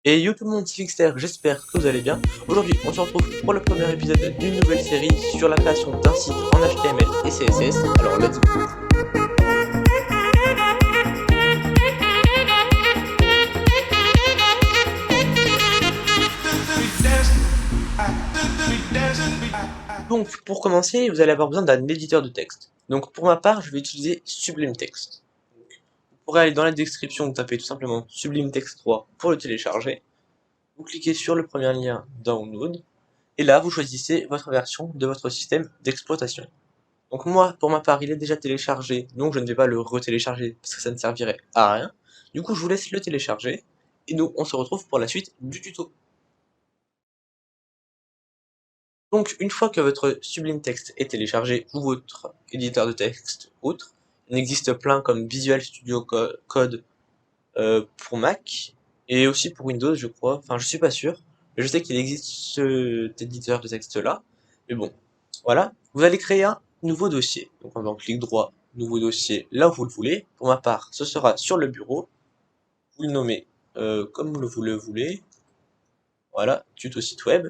Et yo tout le monde, c'est Fixter, j'espère que vous allez bien. Aujourd'hui, on se retrouve pour le premier épisode d'une nouvelle série sur la création d'un site en HTML et CSS. Alors let's go. Donc pour commencer, vous allez avoir besoin d'un éditeur de texte. Donc pour ma part, je vais utiliser Sublime Text. Vous pourrez aller dans la description, vous tapez tout simplement Sublime Text 3 pour le télécharger. Vous cliquez sur le premier lien Download. Et là, vous choisissez votre version de votre système d'exploitation. Donc moi, pour ma part, il est déjà téléchargé, donc je ne vais pas le retélécharger parce que ça ne servirait à rien. Du coup, je vous laisse le télécharger, et nous, on se retrouve pour la suite du tuto. Donc, une fois que votre Sublime Text est téléchargé, ou votre éditeur de texte autre, il existe plein comme Visual Studio Code pour Mac, et aussi pour Windows, je crois, enfin je suis pas sûr, mais je sais qu'il existe cet éditeur de texte là, mais bon, voilà. Vous allez créer un nouveau dossier, donc on va en clic droit, nouveau dossier, là où vous le voulez. Pour ma part, ce sera sur le bureau, vous le nommez comme vous le voulez, voilà, tuto site web.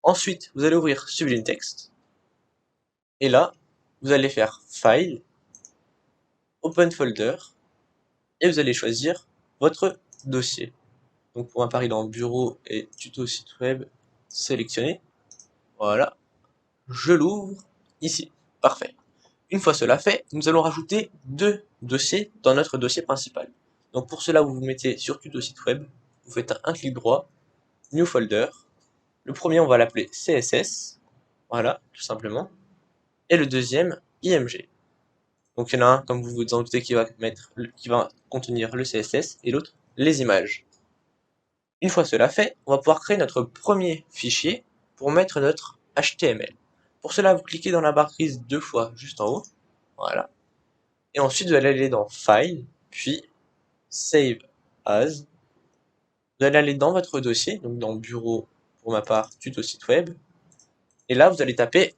Ensuite, vous allez ouvrir Sublime Text, et là, vous allez faire File, Open Folder, et vous allez choisir votre dossier. Donc pour ma part, il est en bureau et tuto site web sélectionné. Voilà. Je l'ouvre ici. Parfait. Une fois cela fait, nous allons rajouter deux dossiers dans notre dossier principal. Donc pour cela, vous vous mettez sur tuto site web, vous faites un clic droit, New Folder. Le premier, on va l'appeler CSS. Voilà, tout simplement. Et le deuxième, IMG. Donc il y en a un, comme vous vous en doutez, qui va contenir le CSS et l'autre, les images. Une fois cela fait, on va pouvoir créer notre premier fichier pour mettre notre HTML. Pour cela, vous cliquez dans la barre grise deux fois juste en haut, voilà. Et ensuite, vous allez aller dans File, puis Save As. Vous allez aller dans votre dossier, donc dans Bureau, pour ma part, tuto site web. Et là, vous allez taper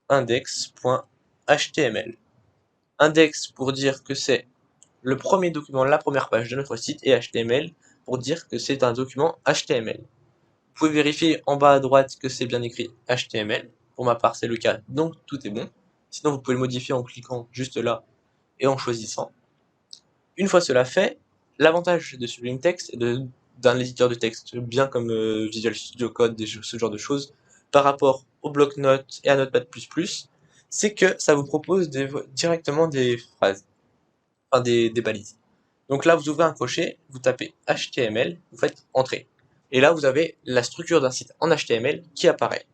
index.html. Index pour dire que c'est le premier document, la première page de notre site, et HTML pour dire que c'est un document HTML. Vous pouvez vérifier en bas à droite que c'est bien écrit HTML. Pour ma part, c'est le cas, donc tout est bon. Sinon, vous pouvez le modifier en cliquant juste là et en choisissant. Une fois cela fait, l'avantage de Sublime Text et d'un éditeur de texte bien comme Visual Studio Code, ce genre de choses, par rapport au bloc-notes et à Notepad++, c'est que ça vous propose directement des phrases, enfin des balises. Donc là, vous ouvrez un crochet, vous tapez HTML, vous faites Entrée. Et là, vous avez la structure d'un site en HTML qui apparaît.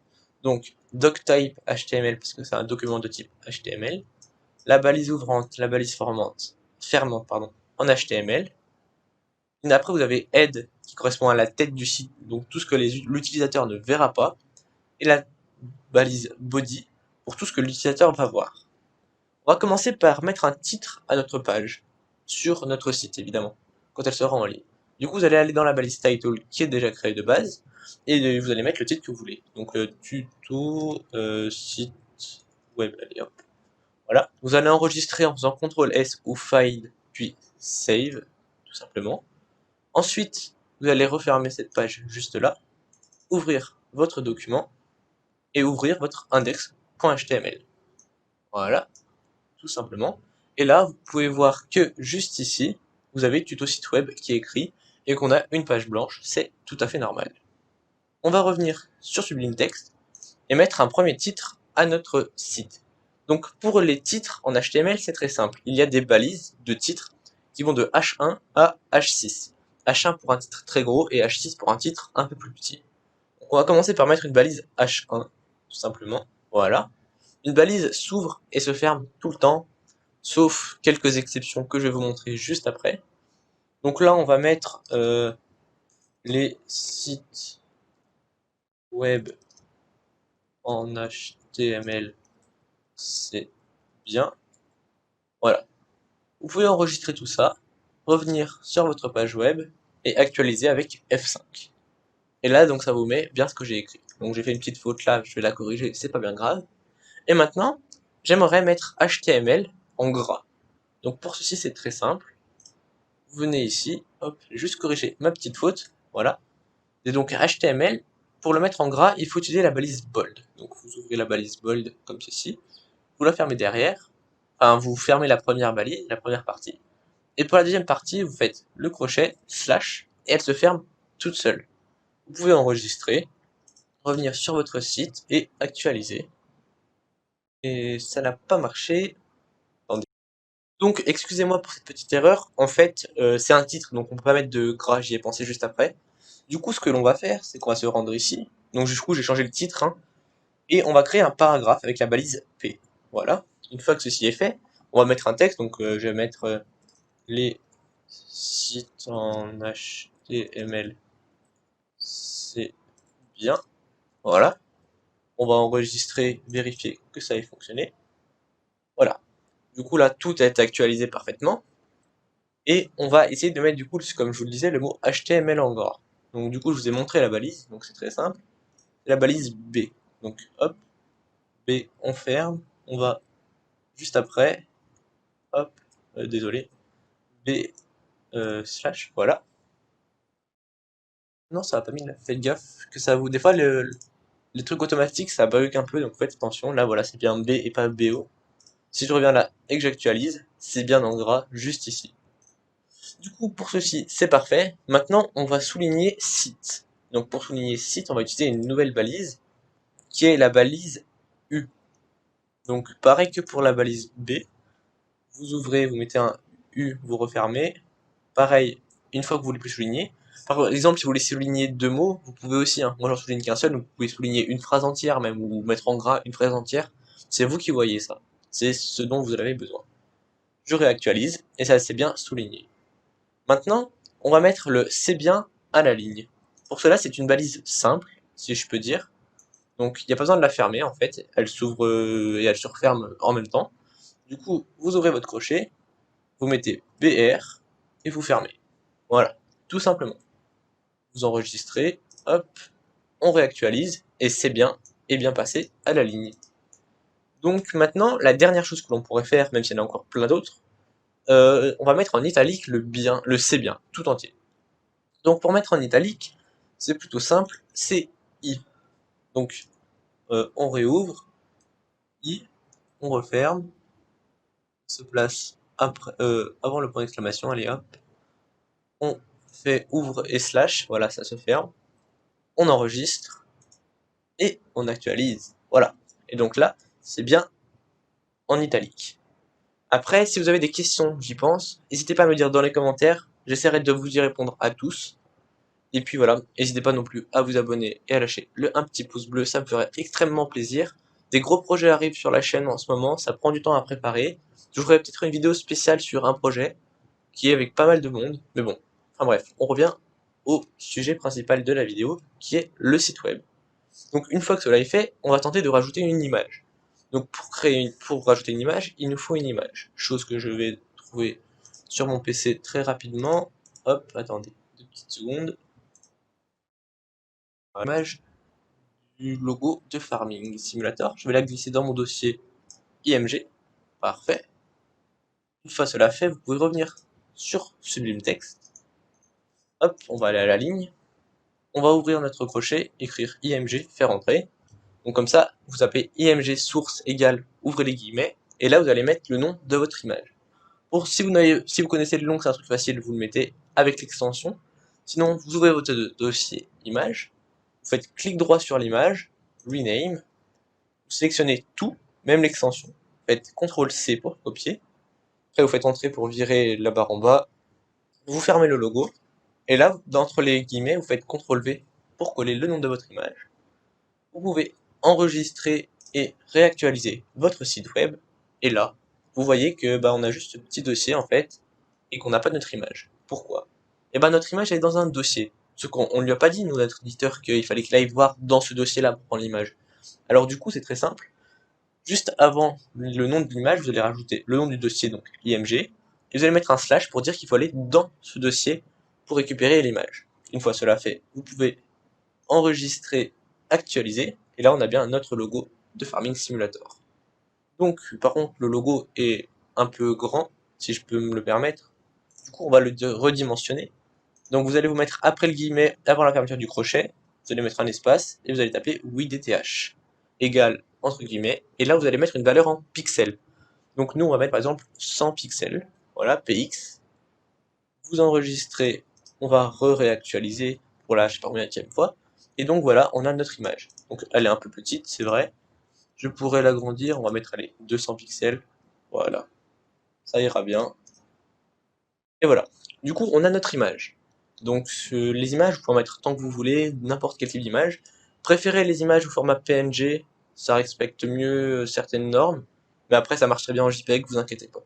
Donc, doctype HTML, parce que c'est un document de type HTML. La balise ouvrante, la balise fermante, en HTML. Et après, vous avez head, qui correspond à la tête du site, donc tout ce que l'utilisateur ne verra pas. Et la balise body, pour tout ce que l'utilisateur va voir. On va commencer par mettre un titre à notre page, sur notre site évidemment, quand elle sera en ligne. Du coup, vous allez aller dans la balise title qui est déjà créée de base, et vous allez mettre le titre que vous voulez. Donc tuto site web, allez hop. Voilà. Vous allez enregistrer en faisant CTRL S ou File, puis Save, tout simplement. Ensuite, vous allez refermer cette page juste là, ouvrir votre document, et ouvrir votre index.html. Voilà. Tout simplement. Et là, vous pouvez voir que juste ici, vous avez tuto site web qui est écrit et qu'on a une page blanche, c'est tout à fait normal. On va revenir sur Sublime Text et mettre un premier titre à notre site. Donc pour les titres en HTML, c'est très simple. Il y a des balises de titres qui vont de H1 à H6. H1 pour un titre très gros et H6 pour un titre un peu plus petit. Donc on va commencer par mettre une balise H1, tout simplement. Voilà. Une balise s'ouvre et se ferme tout le temps, sauf quelques exceptions que je vais vous montrer juste après. Donc là, on va mettre les sites web en HTML, c'est bien. Voilà. Vous pouvez enregistrer tout ça, revenir sur votre page web et actualiser avec F5. Et là, donc ça vous met bien ce que j'ai écrit. Donc j'ai fait une petite faute là, je vais la corriger, c'est pas bien grave. Et maintenant, j'aimerais mettre HTML en gras. Donc pour ceci, c'est très simple. Vous venez ici, hop, j'ai juste corrigé ma petite faute, voilà. Et donc HTML, pour le mettre en gras, il faut utiliser la balise bold. Donc vous ouvrez la balise bold comme ceci, vous la fermez derrière, enfin vous fermez la première balise, la première partie, et pour la deuxième partie, vous faites le crochet, slash, et elle se ferme toute seule. Vous pouvez enregistrer, revenir sur votre site et actualiser. Et ça n'a pas marché. Attendez. Donc excusez-moi pour cette petite erreur, en fait c'est un titre, donc on peut pas mettre de gras, j'y ai pensé juste après. Du coup ce que l'on va faire, c'est qu'on va se rendre ici, donc du coup j'ai changé le titre, hein, et on va créer un paragraphe avec la balise P. Voilà, une fois que ceci est fait, on va mettre un texte, donc je vais mettre les sites en HTML, c'est bien, voilà. On va enregistrer, vérifier que ça ait fonctionné, voilà. Du coup là, tout est actualisé parfaitement, et on va essayer de mettre du coup, comme je vous le disais, le mot HTML en gras. Donc du coup, je vous ai montré la balise, donc c'est très simple. C'est la balise B. Donc hop, B, on ferme, on va juste après, hop, désolé, B slash, voilà. Non, ça va pas mis là, faites gaffe, que ça vous... Des fois, les trucs automatiques, ça bug un peu, donc faites attention. Là, voilà, c'est bien B et pas BO. Si je reviens là et que j'actualise, c'est bien en gras, juste ici. Du coup, pour ceci, c'est parfait. Maintenant, on va souligner site. Donc pour souligner site, on va utiliser une nouvelle balise, qui est la balise U. Donc pareil que pour la balise B, vous ouvrez, vous mettez un U, vous refermez. Pareil, une fois que vous voulez plus souligner. Par exemple, si vous voulez souligner deux mots, vous pouvez aussi, hein. Moi j'en souligne qu'un seul, donc vous pouvez souligner une phrase entière même, ou mettre en gras une phrase entière. C'est vous qui voyez ça. C'est ce dont vous avez besoin. Je réactualise, et ça c'est bien souligné. Maintenant, on va mettre le c'est bien à la ligne. Pour cela, c'est une balise simple, si je peux dire. Donc, il n'y a pas besoin de la fermer, en fait. Elle s'ouvre et elle se referme en même temps. Du coup, vous ouvrez votre crochet, vous mettez BR et vous fermez. Voilà, tout simplement. Vous enregistrez, hop, on réactualise et c'est bien, et bien passé à la ligne. Donc maintenant, la dernière chose que l'on pourrait faire, même s'il y en a encore plein d'autres, on va mettre en italique le bien, le c'est bien, tout entier. Donc pour mettre en italique, c'est plutôt simple, c'est I. Donc on réouvre, I, on referme, se place après, avant le point d'exclamation, allez hop, on fait ouvre et slash, voilà, ça se ferme, on enregistre, et on actualise, voilà. Et donc là, c'est bien en italique. Après, si vous avez des questions, j'y pense, n'hésitez pas à me dire dans les commentaires, j'essaierai de vous y répondre à tous. Et puis voilà, n'hésitez pas non plus à vous abonner et à lâcher un petit pouce bleu, ça me ferait extrêmement plaisir. Des gros projets arrivent sur la chaîne en ce moment, ça prend du temps à préparer. Je vous ferai peut-être une vidéo spéciale sur un projet, qui est avec pas mal de monde, mais bon. Enfin bref, on revient au sujet principal de la vidéo, qui est le site web. Donc une fois que cela est fait, on va tenter de rajouter une image. Donc pour rajouter une image, il nous faut une image. Chose que je vais trouver sur mon PC très rapidement. Hop, attendez, 2 petites secondes. Image du logo de Farming Simulator. Je vais la glisser dans mon dossier IMG. Parfait. Une fois cela fait, vous pouvez revenir sur Sublime Text. Hop, on va aller à la ligne. On va ouvrir notre crochet, écrire IMG, faire entrer. Donc comme ça, vous tapez IMG source égale, ouvrez les guillemets, et là vous allez mettre le nom de votre image. Si vous connaissez le nom, c'est un truc facile, vous le mettez avec l'extension. Sinon, vous ouvrez votre dossier image, vous faites clic droit sur l'image, rename, vous sélectionnez tout, même l'extension. Vous faites CTRL-C pour copier. Après, vous faites entrer pour virer la barre en bas. Vous fermez le logo. Et là, d'entre les guillemets, vous faites CTRL-V pour coller le nom de votre image. Vous pouvez enregistrer et réactualiser votre site web. Et là, vous voyez que on a juste ce petit dossier en fait, et qu'on n'a pas notre image. Pourquoi? Et notre image elle est dans un dossier. Ce qu'on ne lui a pas dit, nous, notre éditeur, qu'il fallait qu'il aille voir dans ce dossier-là pour prendre l'image. Alors du coup, c'est très simple. Juste avant le nom de l'image, vous allez rajouter le nom du dossier, donc IMG, et vous allez mettre un slash pour dire qu'il faut aller dans ce dossier pour récupérer l'image. Une fois cela fait, vous pouvez enregistrer, actualiser, et là on a bien notre logo de Farming Simulator. Donc par contre le logo est un peu grand, si je peux me le permettre, du coup on va le redimensionner, Donc vous allez vous mettre après le guillemet, avant la fermeture du crochet, vous allez mettre un espace, et vous allez taper width égale, entre guillemets, et là vous allez mettre une valeur en pixels. Donc nous on va mettre par exemple 100 pixels, voilà, px, vous enregistrez, on va réactualiser pour la je sais pas combien fois, et donc voilà, on a notre image. Donc elle est un peu petite, c'est vrai, je pourrais l'agrandir, on va mettre, allez, 200 pixels, voilà, ça ira bien, et voilà. Du coup, on a notre image. Donc les images, vous pouvez en mettre tant que vous voulez, n'importe quel type d'image. Préférez les images au format PNG, ça respecte mieux certaines normes, mais après ça marche très bien en JPEG, vous inquiétez pas.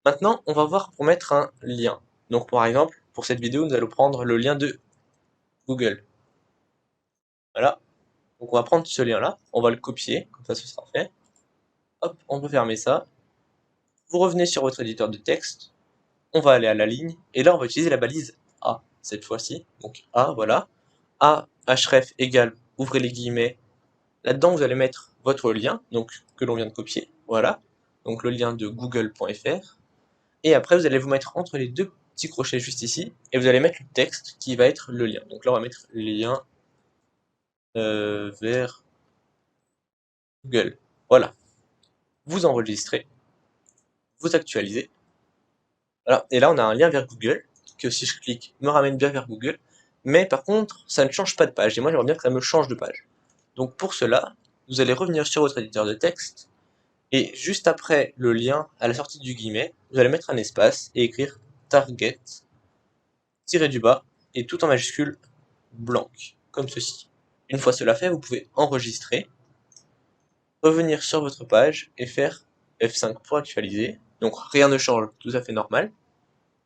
Maintenant, on va voir pour mettre un lien. Donc par exemple, pour cette vidéo, nous allons prendre le lien de Google. Voilà. Donc on va prendre ce lien-là, on va le copier, comme ça ce sera fait. Hop, on peut fermer ça. Vous revenez sur votre éditeur de texte, on va aller à la ligne, et là on va utiliser la balise A, cette fois-ci. Donc A, voilà. A, href égale, ouvrez les guillemets. Là-dedans, vous allez mettre votre lien, donc que l'on vient de copier, voilà. Donc le lien de google.fr. Et après, vous allez vous mettre entre les deux petits crochets juste ici, et vous allez mettre le texte qui va être le lien. Donc là, on va mettre lien vers Google. Voilà. Vous enregistrez, vous actualisez. Voilà. Et là, on a un lien vers Google, que si je clique, me ramène bien vers Google. Mais par contre, ça ne change pas de page. Et moi, j'aimerais bien que ça me change de page. Donc pour cela, vous allez revenir sur votre éditeur de texte, et juste après le lien à la sortie du guillemet, vous allez mettre un espace et écrire target, tiré du bas, et tout en majuscule, blanc, comme ceci. Une fois cela fait, vous pouvez enregistrer, revenir sur votre page et faire F5 pour actualiser. Donc rien ne change, tout à fait normal.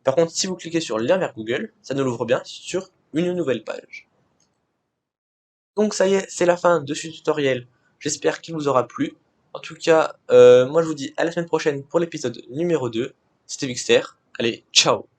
Par contre, si vous cliquez sur le lien vers Google, ça nous l'ouvre bien sur une nouvelle page. Donc ça y est, c'est la fin de ce tutoriel. J'espère qu'il vous aura plu. En tout cas, moi je vous dis à la semaine prochaine pour l'épisode numéro 2. C'était Vixter. Allez, ciao!